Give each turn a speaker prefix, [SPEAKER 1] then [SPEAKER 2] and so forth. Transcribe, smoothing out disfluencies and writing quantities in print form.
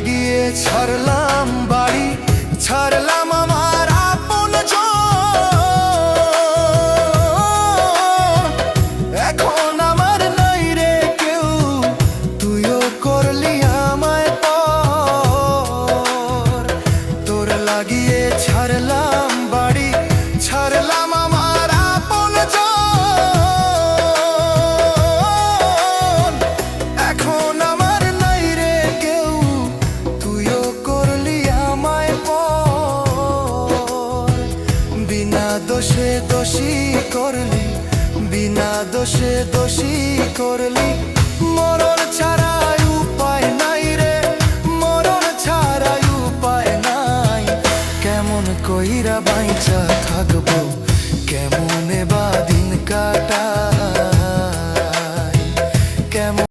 [SPEAKER 1] লাগিয়ে ছাড়লাম বাড়ি, ছাড়লাম আমার আপনজন। এখন আমার নাই রে কেউ, তুইও করলি আমায় পর। তোর লাগিয়ে ছাড়লাম বাড়ি, ছাড়লাম আমার আপনজন। এখন আমার নাই রে কেউ, তুইও করলি আমায় পর। বিনা দোষে দোষী করলি, বিনা দোষে দোষী করলি। মরণ ছাড়াই উপায় নাই রে, মরণ ছাড়াই উপায় নাই। কেমন কইরা বাইচা